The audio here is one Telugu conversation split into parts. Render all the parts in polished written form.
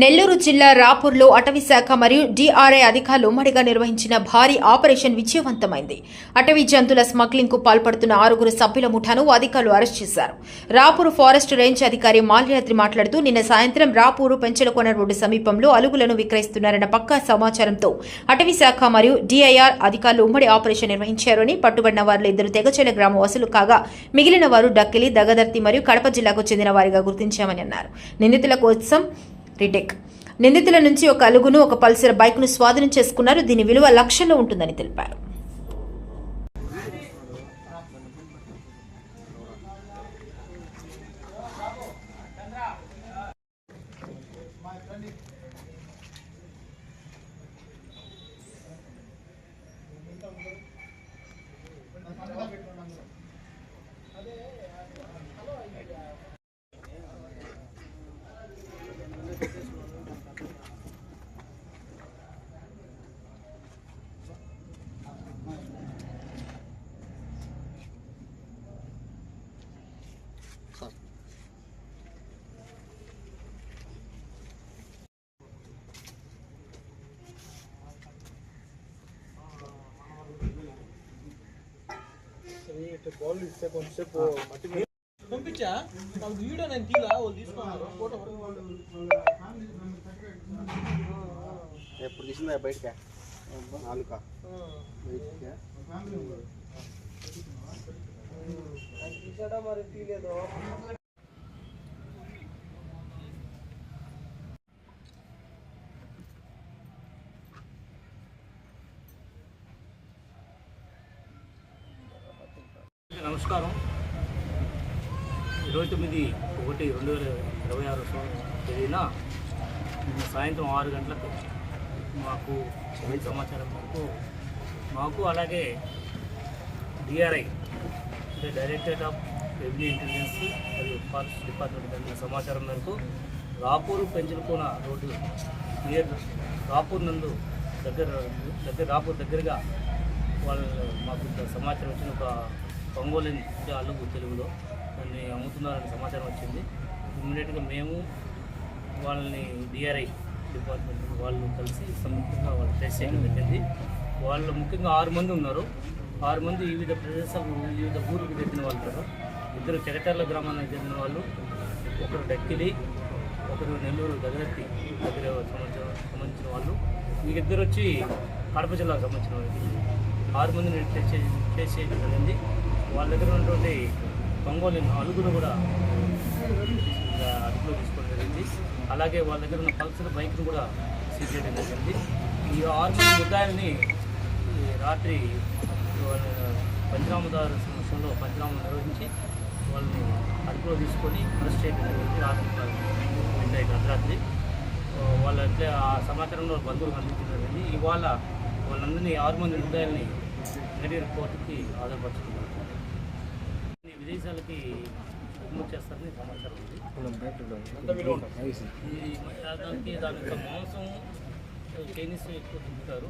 నెల్లూరు జిల్లా రాపూర్లో అటవీ శాఖ మరియు డిఆర్ఐ అధికారులు ఉమ్మడిగా నిర్వహించిన భారీ ఆపరేషన్ విజయవంతమైంది. అటవీ జంతువుల స్మగ్లింగ్ కు పాల్పడుతున్న 6 సభ్యుల ముఠాను అధికారులు అరెస్ట్ చేశారు. రాపూర్ ఫారెస్ట్ రేంజ్ అధికారి మాల్యాద్రి మాట్లాడుతూ నిన్న సాయంత్రం రాపూరు పెంచలకోన రోడ్డు సమీపంలో అలుగులను విక్రయిస్తున్నారన్న పక్కా సమాచారంతో అటవీ శాఖ మరియు డిఐఆర్ అధికారులు ఉమ్మడి ఆపరేషన్ నిర్వహించారని, పట్టుబడిన వారిలో 2 తెగచెల గ్రామవాసులు కాగా మిగిలిన వారు డక్కిలి, దగదర్తి మరియు కడప జిల్లాకు చెందిన వారిగా గుర్తించామని అన్నారు. నిందితుల కోసం నిందితుల నుంచి ఒక అలుగును, ఒక పల్సర్ బైక్ను స్వాధీనం చేసుకున్నారు. దీని విలువ లక్షల్లో ఉంటుందని తెలిపారు. బాల్ ఇస్తే కొంచెంసేపు మట్టి పంపించా వీడియో నేను తీలా వాళ్ళు తీసుకున్నారు ఫోటో ఎప్పుడు తీసిందా బయటకా నాలుక తీసాడా మరి తీయలేదు. నమస్కారం. 29/1/2026 తేదీన సాయంత్రం 6 గంటలకు మాకు సమాచారం మేరకు అలాగే డిఆర్ఐ అంటే డైరెక్టరేట్ ఆఫ్ రెవెన్యూ ఇంటెలిజెన్స్ మరియు ఫారెస్ట్ డిపార్ట్మెంట్ అందిన సమాచారం మేరకు రాపూరు పెంచలకోన రోడ్డు నియర్ రాపూర్ నందు రాపూర్ దగ్గరగా వాళ్ళు మాకు సమాచారం వచ్చిన ఒక ఒంగోలు అలుగు తెలుగులో దాన్ని అమ్ముతున్నారని సమాచారం వచ్చింది. ఇమ్మీడియట్గా మేము వాళ్ళని డిఆర్ఐ డిపార్ట్మెంట్ వాళ్ళు కలిసి సంయుక్తంగా వాళ్ళు ట్రేస్ చేయడం జరిగింది. వాళ్ళు ముఖ్యంగా 6 మంది ఉన్నారు. 6 మంది వివిధ ప్రదేశాలు, వివిధ ఊరికి చెందిన వాళ్ళు ఉన్నారు. 2 చెగటర్ల గ్రామానికి చెందిన వాళ్ళు, ఒకరు డక్కిలి, ఒకరు నెల్లూరు దగదర్తి దగ్గర సంబంధించిన వాళ్ళు, వీళ్ళిద్దరు వచ్చి కడప జిల్లాకు సంబంధించిన వాళ్ళు. 6 మందిని ట్రేస్ చేయడం జరిగింది. వాళ్ళ దగ్గర ఉన్నటువంటి ఒంగోలు అలుగును కూడా అదుపులో తీసుకోవడం జరిగింది. అలాగే వాళ్ళ దగ్గర ఉన్న పల్సర్ బైక్ను కూడా సీజ్ చేయడం జరిగింది. ఈ 6 మంది ముద్దాయిల్ని రాత్రి పంచనామదారు సమక్షంలో పంచనామం నిర్వహించి వాళ్ళని అదుపులో తీసుకొని అరెస్ట్ చేయడం జరిగింది. రాత్రి అర్ధరాత్రి వాళ్ళ ఆ సమాచారంలో బంధువులకు అందించడం జరిగింది. ఇవాళ వాళ్ళందరినీ 6 మంది ముద్దాయిల్ని నెల్లూరు కోర్టుకి ఆధారపరుచుకున్నారు. విదేశాలకి ఎగుమతి చేస్తారని సమాచారం ఉంది. దాని యొక్క మాంసం చైనీస్ ఎక్కువ తింటారు.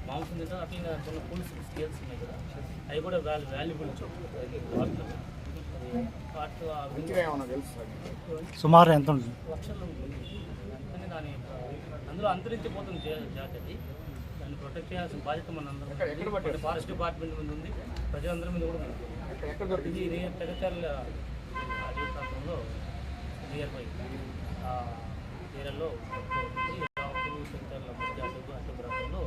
మాంసం తింటారు. అట్లా కొన్ని పులుసు స్కేల్స్ ఉన్నాయి కదా, అవి కూడా వాల్యుబుల్ సుమారు ఎంత ఉంటుంది? లక్షల్లో ఉంటుంది. కానీ దాని అందులో అంతరించిపోతుంది జాతి అది. దాన్ని ప్రొటెక్ట్ చేయాల్సిన బాధ్యత మన అందరం, ఫారెస్ట్ డిపార్ట్మెంట్ మీద ఉంది, ప్రజలందరి మీద కూడా ఉంది. ఇది తెగచర్ల అడవి ప్రాంతంలో నియర్ బై ఏరియాలో తెగచర్ల మధ్య అటు ప్రాంతంలో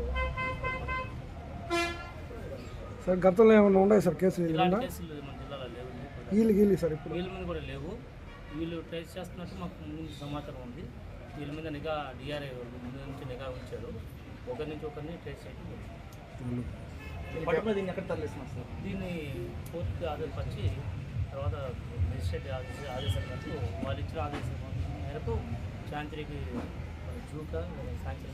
సార్ గతంలో ఏమైనా ఉన్నాయి సార్ కేసులు? ఇలాంటి కేసులు మన జిల్లాలో లేవు. వీళ్ళు సార్ ఇప్పుడు వీళ్ళ మీద కూడా లేవు. వీళ్ళు ట్రేస్ చేస్తున్నట్టు మాకు ముందు సమాచారం ఉంది. వీళ్ళ మీద నిఘా డిఆర్ఐ ముందు నుంచి నిఘా ఉంచారు. ఒకరి నుంచి ఒకరిని ట్రేస్ చేయడం దీన్ని ఎక్కడ తరలిస్తున్నారు సార్? దీన్ని కోర్టుకి ఆదేశపరిచి తర్వాత మెజిస్ట్రేట్ ఆదేశాల మేరకు వాళ్ళు ఇచ్చిన ఆదేశం మేరకు శాంతికి జూకా శాంతి